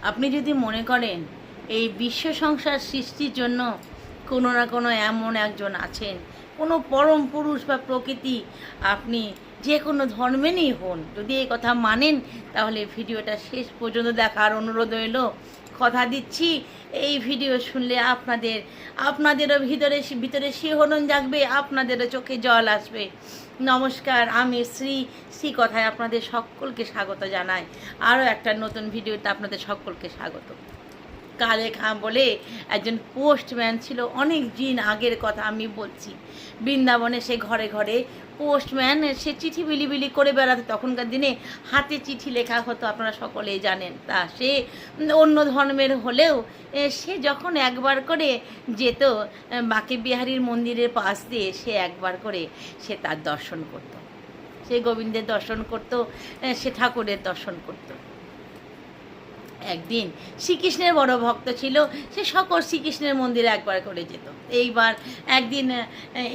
আপনি যদি মনে করেন এই বিশ্ব সংসার সৃষ্টির জন্য কোনো না কোনো এমন একজন আছেন, কোনো পরম পুরুষ বা প্রকৃতি, আপনি যে কোনো ধর্মেরই হন, যদি এই কথা মানেন তাহলে ভিডিওটা শেষ পর্যন্ত দেখার অনুরোধ রইল। কথা দিচ্ছি, এই ভিডিও শুনলে আপনাদেরও ভিতরে শিহরণ জাগবে, আপনাদেরও চোখে জল আসবে। নমস্কার, আমি শ্রী কথায় আপনাদের সকলকে স্বাগত জানাই। আরও একটা নতুন ভিডিওতে আপনাদের সকলকে স্বাগত। কালে খাঁ বলে একজন পোস্টম্যান ছিল, অনেক দিন আগের কথা আমি বলছি। বৃন্দাবনে সে ঘরে ঘরে পোস্টম্যান, সে চিঠি বিলি করে বেড়াতো। তখনকার দিনে হাতে চিঠি লেখা হতো, আপনারা সকলেই জানেন। তা সে অন্য ধর্মের হলেও সে যখন একবার করে যেত বাঁকে বিহারীর মন্দিরের পাশ দিয়ে, সে একবার করে সে তার দর্শন করত, সে গোবিন্দের দর্শন করত, সে ঠাকুরের দর্শন করত। একদিন শ্রীকৃষ্ণের বড় ভক্ত ছিল, সে সকল শ্রীকৃষ্ণের মন্দিরে একবার করে যেত। এইবার একদিন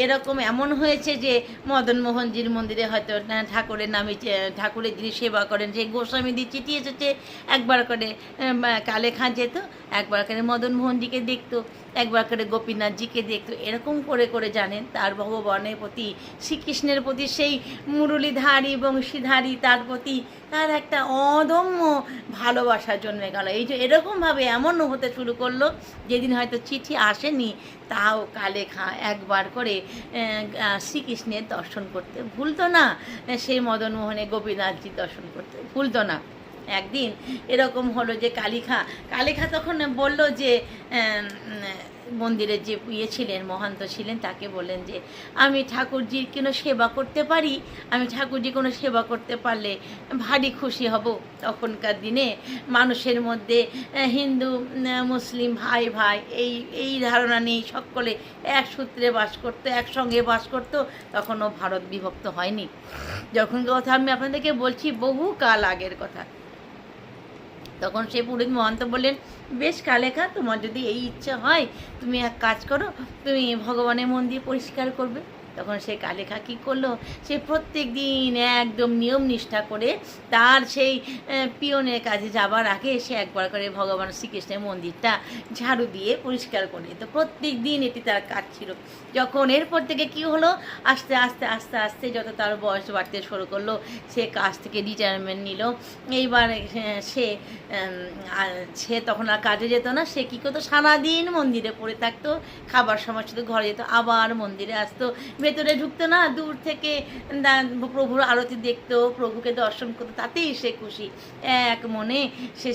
এরকম এমন হয়েছে যে মদনমোহনজির মন্দিরে হয়তো ঠাকুরের নামে, ঠাকুরের যিনি সেবা করেন সেই গোস্বামীদের চিঠি এসেছে, একবার করে কালে খাঁ যেত, একবার করে মদনমোহনজিকে দেখতো, একবার করে গোপীনাথজিকে দেখতো। এরকম করে করে জানেন তার ভগবানের প্রতি, শ্রীকৃষ্ণের প্রতি, সেই মুরলীধারী বংশীধারী তার প্রতি তার একটা অদম্য ভালোবাসার জন্মে গেল। এই যে এরকমভাবে এমন হতে শুরু করলো, যেদিন হয়তো চিঠি আসেনি তাও কালে খাঁ একবার করে শ্রীকৃষ্ণের দর্শন করতে ভুলতো না, সেই মদনমোহনে গোপীনাথজির দর্শন করতে ভুলতো না। একদিন এরকম হলো যে কালী খাঁ তখন বলল যে মন্দিরের যে ছিলেন, মহান্ত ছিলেন, তাকে বললেন যে আমি ঠাকুরজির কোনো সেবা করতে পারি, আমি ঠাকুরজি কোনো সেবা করতে পারলে ভারী খুশি হব। তখনকার দিনে মানুষের মধ্যে হিন্দু মুসলিম ভাই ভাই এই ধারণা নেই, সকলে এক সূত্রে বাস করতো, একসঙ্গে বাস করতো। তখনও ভারত বিভক্ত হয়নি। যখন কথা আমি আপনাদেরকে বলছি, বহু কাল আগের কথা। তখন সে পুরোহিত মহন্ত বললেন, বেশ কালে খাঁ, তোমার যদি এই ইচ্ছা হয় তুমি এক কাজ করো, তুমি ভগবানের মন্দির পরিষ্কার করবে। তখন সে কালে খাঁ কী করলো, সে প্রত্যেক দিন একদম নিয়ম নিষ্ঠা করে তার সেই পিয়নের কাজে যাবার আগে সে একবার করে ভগবান শ্রীকৃষ্ণের মন্দিরটা ঝাড়ু দিয়ে পরিষ্কার করে। তো প্রত্যেক দিন এটি তার কাজ ছিল। যখন এরপর থেকে কী হলো, আস্তে আস্তে আস্তে আস্তে যত তার বয়স বাড়তে শুরু করলো, সে কাজ থেকে রিটায়ারমেন্ট নিল। এইবার সে তখন আর কাজে যেত না, সে কী করতো, সারাদিন মন্দিরে পড়ে থাকতো, খাবার সময় শুধু ঘরে যেত, আবার মন্দিরে আসতো, ভেতরে ঢুকতো না, দূর থেকে প্রভুর আরতি দেখতো, প্রভুকে দর্শন করতো, তাতেই সে খুশি। এক মনে সে